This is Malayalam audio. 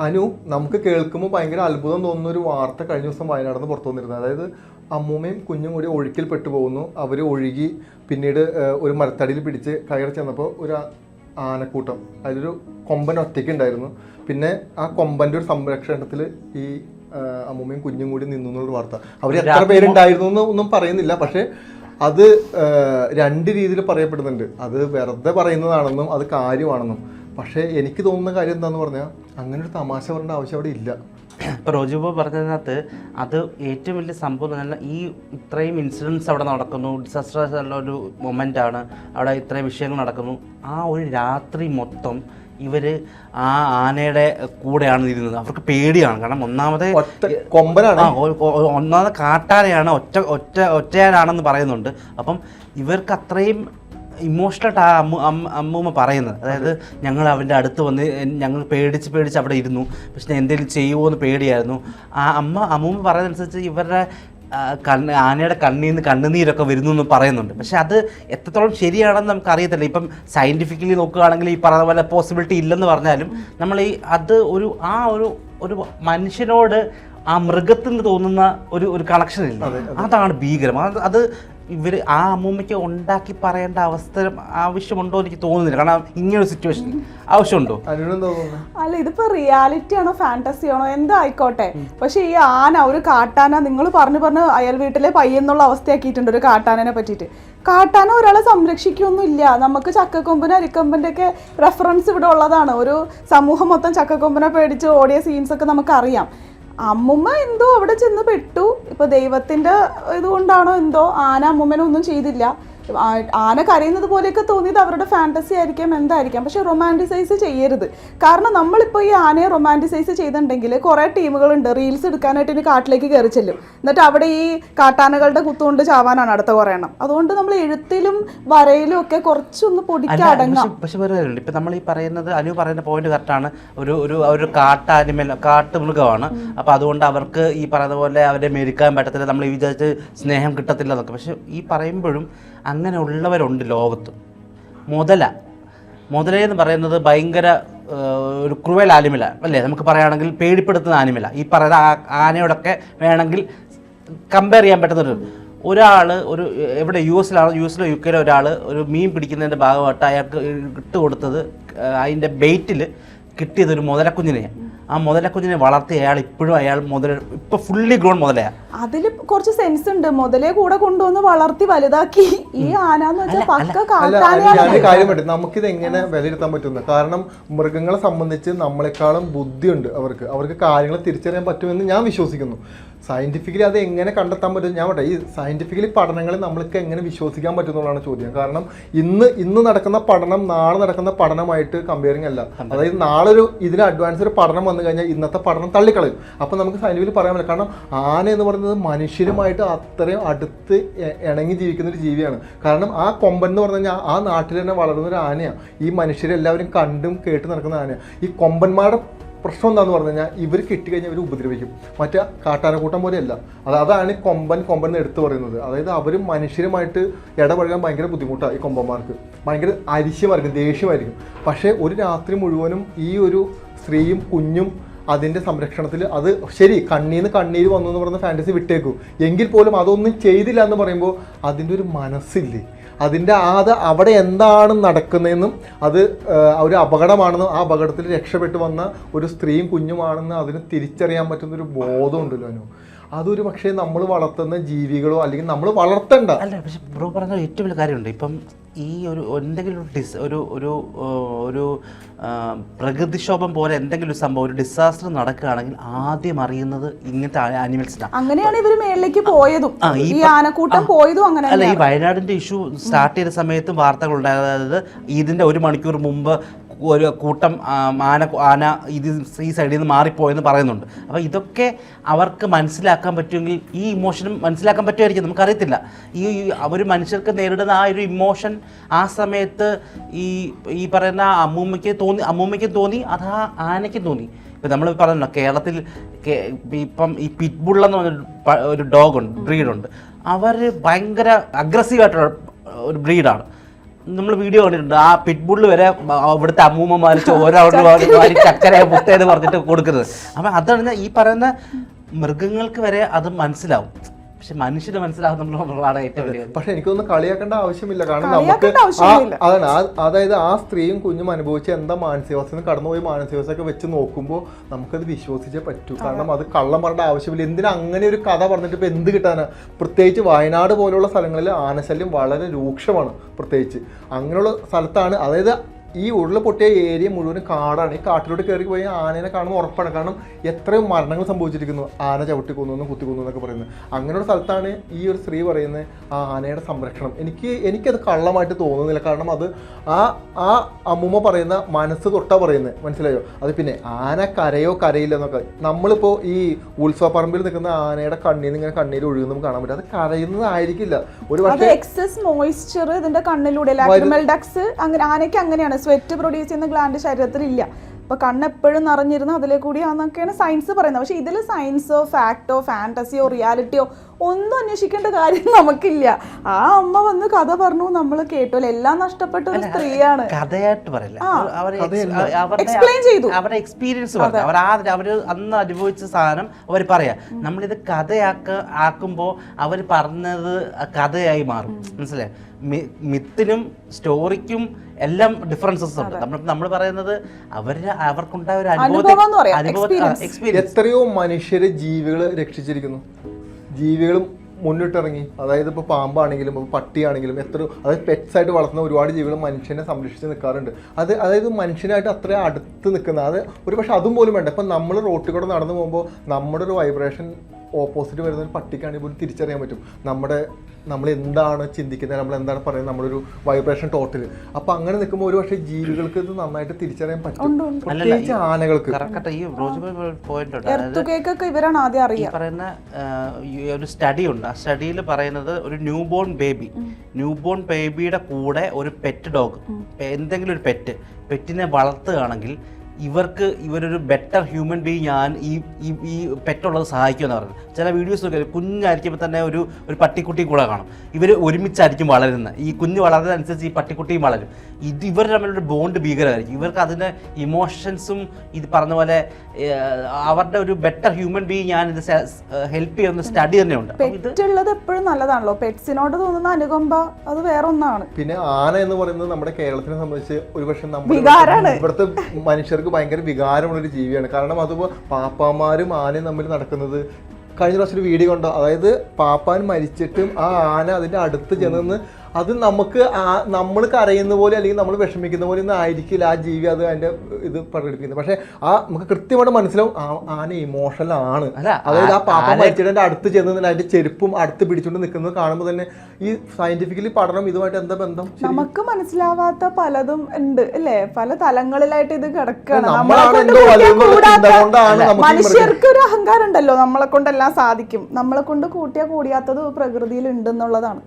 അനു, നമുക്ക് കേൾക്കുമ്പോൾ ഭയങ്കര അത്ഭുതം തോന്നുന്ന ഒരു വാർത്ത കഴിഞ്ഞ ദിവസം വയനാട്ടിൽ നിന്ന് പുറത്തു വന്നിരുന്നത്. അതായത് അമ്മൂമ്മയും കുഞ്ഞും കൂടി ഒഴുക്കിൽ പെട്ടുപോകുന്നു. അവർ ഒഴുകി പിന്നീട് ഒരു മരത്തടിയിൽ പിടിച്ച് കയറി ചെന്നപ്പോൾ ഒരു ആനക്കൂട്ടം, അതിലൊരു കൊമ്പൻ ഒറ്റയ്ക്ക് ഉണ്ടായിരുന്നു. പിന്നെ ആ കൊമ്പൻ്റെ ഒരു സംരക്ഷണത്തിൽ ഈ അമ്മൂമ്മയും കുഞ്ഞും കൂടി നിന്നു എന്നുള്ള വാർത്ത. അവർ എത്ര പേരുണ്ടായിരുന്നു എന്ന് ഒന്നും പറയുന്നില്ല. പക്ഷേ അത് രണ്ട് രീതിയിൽ പറയപ്പെടുന്നുണ്ട്. അത് വെറുതെ പറയുന്നതാണെന്നും അത് കാര്യമാണെന്നും. പക്ഷേ എനിക്ക് തോന്നുന്ന കാര്യം എന്താണെന്ന് പറഞ്ഞാൽ അങ്ങനെ ഒരു തമാശ പറയേണ്ട ആവശ്യം അവിടെ ഇല്ല. ഇപ്പോൾ റോജുബ പറഞ്ഞതിനകത്ത് അത് ഏറ്റവും വലിയ സംഭവം എന്ന് പറഞ്ഞാൽ ഈ ഇത്രയും ഇൻസിഡൻസ് അവിടെ നടക്കുന്നു, ഡിസാസ്റ്റേഴ്സ് ഉള്ള ഒരു മൊമെൻ്റാണ്, അവിടെ ഇത്രയും വിഷയങ്ങൾ നടക്കുന്നു. ആ ഒരു രാത്രി മൊത്തം ഇവർ ആ ആനയുടെ കൂടെയാണ് ഇരുന്നത്. അവർക്ക് പേടിയാണ്. കാരണം ഒന്നാമത് കൊമ്പനാണ്, ഒന്നാമത് കാട്ടാനയാണ്, ഒറ്റയാനാണെന്ന് പറയുന്നുണ്ട്. അപ്പം ഇവർക്ക് അത്രയും ഇമോഷണലായിട്ട് ആ അമ്മൂമ്മ പറയുന്നത്. അതായത് ഞങ്ങൾ അവൻ്റെ അടുത്ത് വന്ന് ഞങ്ങൾ പേടിച്ച് അവിടെ ഇരുന്നു, പക്ഷെ എന്തെങ്കിലും ചെയ്യുമോ എന്ന് പേടിയായിരുന്നു. ആ അമ്മൂമ്മ പറയുന്നതനുസരിച്ച് ഇവരുടെ ആനയുടെ കണ്ണീന്ന് കണ്ണുനീരൊക്കെ വരുന്നു എന്ന് പറയുന്നുണ്ട്. പക്ഷെ അത് എത്രത്തോളം ശരിയാണെന്ന് നമുക്ക് അറിയത്തില്ല. ഇപ്പം സയൻറ്റിഫിക്കലി നോക്കുകയാണെങ്കിൽ ഈ പറയുന്ന പോലെ പോസിബിലിറ്റി ഇല്ലെന്ന് പറഞ്ഞാലും നമ്മൾ അത് ഒരു മനുഷ്യനോട് ആ മൃഗത്തിന് തോന്നുന്ന ഒരു കണക്ഷൻ ഇല്ല. അതാണ് ഭീകരം. അത് ഇവർ ആ അമ്മൂമ്മയ്ക്ക് ഉണ്ടാക്കി പറയേണ്ട ആവശ്യമുണ്ടോ എനിക്ക് തോന്നുന്നില്ല. കാരണം ഇങ്ങനൊരു സിറ്റുവേഷൻ ആവശ്യമുണ്ടോ? അല്ല, ഇതിപ്പോ റിയാലിറ്റി ആണോ ഫാന്റസി ആണോ എന്തായിക്കോട്ടെ, പക്ഷെ ഈ ആന, ഒരു കാട്ടാന, നിങ്ങൾ പറഞ്ഞു അയൽ വീട്ടിലെ പയ്യെന്നുള്ള അവസ്ഥയാക്കിയിട്ടുണ്ട് ഒരു കാട്ടാനനെ പറ്റിയിട്ട്. കാട്ടാന ഒരാളെ സംരക്ഷിക്കൊന്നുമില്ല. നമുക്ക് ചക്കക്കൊമ്പനും അരിക്കൊമ്പൻ്റെ ഒക്കെ റെഫറൻസ് ഇവിടെ ഉള്ളതാണ്. ഒരു സമൂഹം മൊത്തം ചക്കക്കൊമ്പനെ പേടിച്ച് ഓടിയ സീൻസ് ഒക്കെ നമുക്കറിയാം. അമ്മുമ്മ എന്തോ അവിടെ ചെന്ന് പെട്ടു. ഇപ്പൊ ദൈവത്തിന്റെ ഇതുകൊണ്ടാണോ എന്തോ ആന അമ്മുമ്മനെ ഒന്നും ചെയ്തില്ല. ആന കരയുന്നത് പോലെയൊക്കെ തോന്നിയത് അവരുടെ ഫാന്റസി ആയിരിക്കാം, എന്തായിരിക്കാം. പക്ഷെ റൊമാൻറ്റിസൈസ് ചെയ്യരുത്. കാരണം നമ്മളിപ്പോൾ ഈ ആനയെ റൊമാൻറ്റിസൈസ് ചെയ്തിട്ടുണ്ടെങ്കിൽ കുറേ ടീമുകളുണ്ട് റീൽസ് എടുക്കാനായിട്ട് ഇനി കാട്ടിലേക്ക് കയറി ചെല്ലും. എന്നിട്ട് അവിടെ ഈ കാട്ടാനകളുടെ കുത്തുകൊണ്ട് ചാവാനാണ് അടുത്ത കുറേ എണ്ണം. അതുകൊണ്ട് നമ്മൾ എഴുത്തിലും വരയിലും ഒക്കെ കുറച്ചൊന്ന് പൊടിക്കടങ്ങാം. പക്ഷെ വേറെ ഇപ്പം നമ്മൾ ഈ പറയുന്നത് അനു പറയുന്ന പോയിന്റ് കറക്റ്റാണ്. ഒരു കാട്ടുമൃഗമാണ്. അപ്പം അതുകൊണ്ട് അവർക്ക് ഈ പറയുന്ന പോലെ അവരെ മെരുക്കാൻ പറ്റത്തില്ല, നമ്മൾ ഈ വിചാരിച്ച് സ്നേഹം കിട്ടത്തില്ല എന്നൊക്കെ. പക്ഷെ ഈ പറയുമ്പോഴും അങ്ങനെ ഉള്ളവരുണ്ട് ലോകത്ത്. മുതലെന്ന് പറയുന്നത് ഭയങ്കര ഒരു ക്രൂവൽ ആനിമല അല്ലേ, നമുക്ക് പറയുകയാണെങ്കിൽ പേടിപ്പെടുത്തുന്ന ആനിമല. ഈ പറയുന്ന ആനയോടൊക്കെ വേണമെങ്കിൽ കമ്പയർ ചെയ്യാൻ പറ്റുന്നൊരു എവിടെ യു എസിലോ യു കെയിലോ ഒരാൾ ഒരു മീൻ പിടിക്കുന്നതിൻ്റെ ഭാഗമായിട്ട് അയാൾക്ക് ഇട്ട് കൊടുത്തത് അതിൻ്റെ ബെയ്റ്റിൽ കിട്ടിയത് ഒരു മുതലക്കുഞ്ഞിനെയാണ്. ആ മുതലക്കുഞ്ഞിനെ വളർത്തി ഇപ്പൊ ഫുള്ളി ഗ്രോൺ മുതലയാണ്. അതിൽ കുറച്ച് സെൻസ് ഉണ്ട്. മുതലേ കൂടെ കൊണ്ടുവന്ന് വളർത്തി വലുതാക്കി ഈ ആനാന്ന് വെച്ചാൽ പക്ക കാര്യം. നമുക്കിത് എങ്ങനെ വിലയിരുത്താൻ പറ്റുന്നത്? കാരണം മൃഗങ്ങളെ സംബന്ധിച്ച് നമ്മളെക്കാളും ബുദ്ധിയുണ്ട് അവർക്ക് കാര്യങ്ങൾ തിരിച്ചറിയാൻ പറ്റുമെന്ന് ഞാൻ വിശ്വസിക്കുന്നു. സയന്റിഫിക്കലി അത് എങ്ങനെ കണ്ടെത്താൻ പറ്റും? ഞാൻ പറയട്ടെ, ഈ സയന്റിഫിക്കലി പഠനങ്ങളിൽ നമ്മൾക്ക് എങ്ങനെ വിശ്വസിക്കാൻ പറ്റുന്നതാണ് ചോദ്യം. കാരണം ഇന്ന് നടക്കുന്ന പഠനം നാളെ നടക്കുന്ന പഠനമായിട്ട് കമ്പയറിങ് അല്ല. അതായത് നാളെ ഇതിന് അഡ്വാൻസ് ഒരു പഠനം വന്നു കഴിഞ്ഞാൽ ഇന്നത്തെ പഠനം തള്ളിക്കളയും. അപ്പം നമുക്ക് സയന്റിഫിക്കലി പറയാൻ പറ്റില്ല. കാരണം ആന എന്ന് പറയുന്നത് മനുഷ്യരുമായിട്ട് അത്രയും അടുത്ത് ഇണങ്ങി ജീവിക്കുന്ന ഒരു ജീവിയാണ്. കാരണം ആ കൊമ്പൻ എന്ന് പറഞ്ഞു കഴിഞ്ഞാൽ ആ നാട്ടിൽ തന്നെ വളർന്ന ഒരു ആനയാണ്. ഈ മനുഷ്യരെല്ലാവരും കണ്ടും കേട്ട് നടക്കുന്ന ആനയാണ്. ഈ കൊമ്പന്മാരുടെ പ്രശ്നം എന്താണെന്ന് പറഞ്ഞു കഴിഞ്ഞാൽ ഇവർ കിട്ടിക്കഴിഞ്ഞാൽ ഇവർ ഉപദ്രവിക്കും. മറ്റേ കാട്ടാനക്കൂട്ടം പോലെയല്ല. അതാണ് കൊമ്പൻ എടുത്തു പറയുന്നത്. അതായത് അവർ മനുഷ്യരുമായിട്ട് ഇടപഴകാൻ ഭയങ്കര ബുദ്ധിമുട്ടാണ്. ഈ കൊമ്പന്മാർക്ക് ഭയങ്കര അരിശ്യമായിരിക്കും, ദേഷ്യമായിരിക്കും. പക്ഷേ ഒരു രാത്രി മുഴുവനും ഈ ഒരു സ്ത്രീയും കുഞ്ഞും അതിൻ്റെ സംരക്ഷണത്തിൽ അത് ശരി കണ്ണീര് വന്നു എന്ന് പറയുന്ന ഫാൻറ്റസി വിട്ടേക്കും. എങ്കിൽ പോലും അതൊന്നും ചെയ്തില്ല എന്ന് പറയുമ്പോൾ അതിൻ്റെ ഒരു മനസ്സില്ലേ, അതിൻ്റെ അവിടെ എന്താണ് നടക്കുന്നതെന്നും അത് ഒരു അപകടമാണെന്നും ആ അപകടത്തിൽ രക്ഷപ്പെട്ടു വന്ന ഒരു സ്ത്രീയും കുഞ്ഞുമാണെന്ന് അതിന് തിരിച്ചറിയാൻ പറ്റുന്നൊരു ബോധമുണ്ടല്ലോ അനു. അതൊരു പക്ഷേ നമ്മൾ വളർത്തുന്ന ജീവികളോ അല്ലെങ്കിൽ നമ്മൾ വളർത്തണ്ട. അല്ല, പക്ഷെ ബ്രോ പറഞ്ഞ ഏറ്റവും വലിയ കാര്യമുണ്ട്. ഇപ്പം ഈ എന്തെങ്കിലും ഒരു പ്രകൃതിക്ഷോഭം പോലെ എന്തെങ്കിലും ഒരു സംഭവം, ഒരു ഡിസാസ്റ്റർ നടക്കുകയാണെങ്കിൽ ആദ്യം അറിയുന്നത് ഇങ്ങനത്തെ ആനിമൽസിനാണ്. അങ്ങനെയാണ് ഇവർ മേളിലേക്ക് പോയതും ഈ ആനക്കൂട്ടം പോയതും അങ്ങനെ. അല്ല, ഈ വയനാടിന്റെ ഇഷ്യൂ സ്റ്റാർട്ട് ചെയ്ത സമയത്തും വാർത്തകൾ ഉണ്ടായത് ഇതിന്റെ 1 മണിക്കൂർ മുമ്പ് ഒരു കൂട്ടം ആന ഈ സൈഡിൽ നിന്ന് മാറിപ്പോയെന്ന് പറയുന്നുണ്ട്. അപ്പോൾ ഇതൊക്കെ അവർക്ക് മനസ്സിലാക്കാൻ പറ്റുമെങ്കിൽ ഈ ഇമോഷനും മനസ്സിലാക്കാൻ പറ്റുമായിരിക്കും, നമുക്കറിയത്തില്ല. ഒരു മനുഷ്യർക്ക് നേരിടുന്ന ആ ഒരു ഇമോഷൻ ആ സമയത്ത് ഈ പറയുന്ന അമ്മൂമ്മയ്ക്ക് തോന്നി, അത് ആ ആനയ്ക്കും തോന്നി. ഇപ്പം നമ്മൾ പറഞ്ഞല്ലോ, കേരളത്തിൽ ഇപ്പം ഈ പിറ്റ്ബുൾ എന്ന് പറഞ്ഞ ഒരു ബ്രീഡുണ്ട്. അവർ ഭയങ്കര അഗ്രസീവായിട്ടുള്ള ഒരു ബ്രീഡാണ്. നമ്മൾ വീഡിയോ കണ്ടിട്ടുണ്ട്, ആ പിറ്റ്ബുള്ള് വരെ ഇവിടുത്തെ അമ്മൂമ്മമാർ ഓരോ ചക്കര മുത്തേന്ന് പറഞ്ഞിട്ട് കൊടുക്കുന്നത്. അപ്പം അതാണ് ഈ പറയുന്ന മൃഗങ്ങൾക്ക് വരെ അത് മനസ്സിലാവും, പക്ഷെ മനുഷ്യന് മനസ്സിലാവുന്നുള്ളതാണ് ഏറ്റവും വലിയ. പക്ഷെ എനിക്കൊന്നും കളിയാക്കേണ്ട ആവശ്യമില്ല. കാരണം നമുക്ക് അതാണ് അതായത് ആ സ്ത്രീയും കുഞ്ഞും അനുഭവിച്ച എന്താ മാനസികാവസ്ഥ കടന്നുപോയി മാനസികാവസ്ഥ ഒക്കെ വെച്ച് നോക്കുമ്പോൾ നമുക്കത് വിശ്വസിച്ചേ പറ്റൂ. കാരണം അത് കള്ളം പറയേണ്ട ആവശ്യമില്ല. എന്തിനാ അങ്ങനെ ഒരു കഥ പറഞ്ഞിട്ട് ഇപ്പൊ എന്ത് കിട്ടാനാ? പ്രത്യേകിച്ച് വയനാട് പോലുള്ള സ്ഥലങ്ങളിൽ ആനശല്യം വളരെ രൂക്ഷമാണ്. പ്രത്യേകിച്ച് അങ്ങനെയുള്ള സ്ഥലത്താണ്, അതായത് ഈ ഉരുള പൊട്ടിയ ഏരിയ മുഴുവൻ കാടാണ്. ഈ കാട്ടിലോട്ട് കയറി പോയി ആനേനെ കാണുമ്പോൾ ഉറപ്പാണ്. കാരണം എത്രയും മരണങ്ങൾ സംഭവിച്ചിരിക്കുന്നു, ആന ചവിട്ടി കൊന്നു കുത്തി കൊന്നു എന്നൊക്കെ പറയുന്നത്. അങ്ങനെയുള്ള സ്ഥലത്താണ് ഈ ഒരു സ്ത്രീ പറയുന്നത് ആ ആനയുടെ സംരക്ഷണം. എനിക്കത് കള്ളമായിട്ട് തോന്നുന്നില്ല. കാരണം അത് ആ അമ്മൂമ്മ പറയുന്ന മനസ്സ് തൊട്ടാ പറയുന്നത്, മനസ്സിലായോ? അത് പിന്നെ ആന കരയോ കരയില്ല എന്നൊക്കെ നമ്മളിപ്പോൾ ഈ ഉത്സവപ്പറമ്പിൽ നിൽക്കുന്ന ആനയുടെ കണ്ണീന്ന് ഇങ്ങനെ കണ്ണീര് ഒഴുകുന്നത് കാണാൻ പറ്റും. അത് കരയുന്നതായിരിക്കില്ല. ഒരു പക്ഷേ എക്സസ് മോയ്സ്ചർ ഇതിന്റെ കണ്ണിലൂടെ ലാക്രിമൽ ഡക്സ് അങ്ങനെ ആനയ്ക്ക് അങ്ങനെയാണ് സ്വെറ്റ് പ്രൊഡ്യൂസ് ചെയ്യുന്ന ഗ്ലാൻഡ് ശരീരത്തിൽ ഇല്ല. അപ്പൊ കണ്ണെപ്പോഴും നിറഞ്ഞിരുന്ന അതിലെ കൂടിയാന്നൊക്കെയാണ് സയൻസ് പറയുന്നത്. പക്ഷെ ഇതിൽ സയൻസോ ഫാക്ടോ ഫാന്റസിയോ റിയാലിറ്റിയോ ഒന്നും അന്വേഷിക്കേണ്ട കാര്യം നമുക്കില്ല. ആ അമ്മ വന്ന് കഥ പറഞ്ഞു, നമ്മൾ കേട്ടോല്ലോ. എല്ലാം നഷ്ടപ്പെട്ട ഒരു സ്ത്രീയാണ്. കഥയായിട്ട് പറയില്ല, എക്സ്പ്ലെയിൻ ചെയ്തു അവരുടെ എക്സ്പീരിയൻസ് പറഞ്ഞു. അവര് അന്ന് അനുഭവിച്ച സാധനം അവർ പറയാ. നമ്മളിത് ആക്കുമ്പോൾ അവർ പറഞ്ഞത് കഥയായി മാറും. മനസ്സിലായി? മിത്തിനും സ്റ്റോറിക്കും എല്ലാം ഡിഫറൻസസ് ഉണ്ട്. നമ്മൾ പറയുന്നത് അവർക്കുണ്ടായ ഒരു അനുഭവം. എത്രയോ മനുഷ്യരെ ജീവികൾ രക്ഷിച്ചിരിക്കുന്നു. ജീവികളും മുന്നിട്ടിറങ്ങി. അതായത് ഇപ്പോൾ പാമ്പാണെങ്കിലും ഇപ്പോൾ പട്ടിയാണെങ്കിലും അതായത് പെറ്റ്സ് ആയിട്ട് വളർത്തുന്ന ഒരുപാട് ജീവികൾ മനുഷ്യനെ സംരക്ഷിച്ച് നിൽക്കാറുണ്ട്. അതായത് മനുഷ്യനായിട്ട് അത്ര അടുത്ത് നിൽക്കുന്ന അത് ഒരു പക്ഷെ അതും പോലും വേണ്ട. ഇപ്പം നമ്മൾ റോട്ടിൽ കൂടെ നടന്നു പോകുമ്പോൾ നമ്മുടെ ഒരു വൈബ്രേഷൻ ഓപ്പോസിറ്റ് വരുന്ന ഒരു പട്ടിക്കാണെങ്കിൽ പോലും തിരിച്ചറിയാൻ പറ്റും നമ്മൾ എന്താണ് ചിന്തിക്കുന്നത്, നമ്മൾ എന്താണ് പറയുന്നത്, നമ്മളൊരു വൈബ്രേഷൻ ടോട്ടൽ. അപ്പൊ അങ്ങനെ നിൽക്കുമ്പോൾ ഒരു പക്ഷേ ജീവികൾക്ക് ഇത് നന്നായിട്ട് തിരിച്ചറിയാൻ പറ്റും, പ്രത്യേകിച്ച് ആനകൾക്ക്. ഇവരാണ് ആദ്യം അറിയാം. പറയുന്ന ഒരു സ്റ്റഡി ഉണ്ട്. ആ സ്റ്റഡിയിൽ പറയുന്നത് ഒരു ന്യൂ ബോൺ ബേബിയുടെ കൂടെ ഒരു പെറ്റ് ഡോഗ്, എന്തെങ്കിലും ഒരു പെറ്റിനെ വളർത്തുകയാണെങ്കിൽ ഇവരൊരു ബെറ്റർ ഹ്യൂമൻ ബീങ് ഈ പെറ്റുള്ളത് സഹായിക്കുമെന്ന് പറഞ്ഞു. ചില വീഡിയോസ് നോക്കിയാൽ കുഞ്ഞായിരിക്കുമ്പോൾ തന്നെ ഒരു പട്ടിക്കുട്ടി കൂടെ കാണും. ഇവർ ഒരുമിച്ചായിരിക്കും വളരുന്നത്. ഈ കുഞ്ഞ് വളരുന്നതനുസരിച്ച് ഈ പട്ടിക്കുട്ടിയും വളരും. ഇവർ തമ്മിലൊരു ബോണ്ട് ഭീകരമായിരിക്കും. ഇവർക്ക് അതിന് ഇമോഷൻസും ഇത് പറഞ്ഞ പോലെ അവരുടെ ഒരു ബെറ്റർ ഹ്യൂമൻ ബീങ് ഇത് ഹെൽപ്പ് ചെയ്യുന്ന സ്റ്റഡി തന്നെയുണ്ട്. പെറ്റുള്ളത് എപ്പോഴും നല്ലതാണല്ലോ. പെറ്റ്സിനോട് തോന്നുന്ന അനുകമ്പ അത് വേറെ ഒന്നാണ്. പിന്നെ ആന എന്ന് പറയുന്നത് നമ്മുടെ കേരളത്തിനെ സംബന്ധിച്ച് ഒരുപക്ഷെ ഇവിടുത്തെ മനുഷ്യർക്ക് ഭയങ്കര വികാരമുള്ളൊരു ജീവിയാണ്. കാരണം അതിപ്പോൾ പാപ്പാമാരും ആനയും തമ്മിൽ നടക്കുന്നത് കഴിഞ്ഞ പ്രാവശ്യം ഒരു വീഡിയോ കണ്ടോ? അതായത് പാപ്പാൻ മരിച്ചിട്ടും ആ ആന അതിൻ്റെ അടുത്ത് ചെന്ന് അത് നമ്മൾ കരയുന്ന പോലെ അല്ലെങ്കിൽ നമ്മൾ വിഷമിക്കുന്ന പോലെ ഒന്നും ആയിരിക്കില്ല ആ ജീവി അത് അതിൻ്റെ ഇത് പ്രകടിപ്പിക്കുന്നത്. പക്ഷെ നമുക്ക് കൃത്യമായിട്ട് മനസ്സിലാവും ആന ഇമോഷണൽ ആണ്. അതായത് ആ പാപ്പ മരിച്ചിട്ട് അടുത്ത് ചെന്ന് അതിന്റെ ചെരുപ്പും അടുത്ത് പിടിച്ചുകൊണ്ട് നിൽക്കുന്നത് കാണുമ്പോൾ തന്നെ ഈ സയന്റിഫിക്കലി പഠനം ഇതുമായിട്ട് എന്താ ബന്ധം? നമുക്ക് മനസ്സിലാവാത്ത പലതും ഉണ്ട് അല്ലേ? പല തലങ്ങളിലായിട്ട് ഇത് കിടക്കുകയാണ്. മനുഷ്യർക്ക് ഒരു അഹങ്കാരം ഉണ്ടല്ലോ, നമ്മളെ കൊണ്ടെല്ലാം സാധിക്കും. നമ്മളെ കൊണ്ട് കൂട്ടിയാൽ കൂടിയാത്തത് പ്രകൃതിയിൽ ഉണ്ടെന്നുള്ളതാണ്.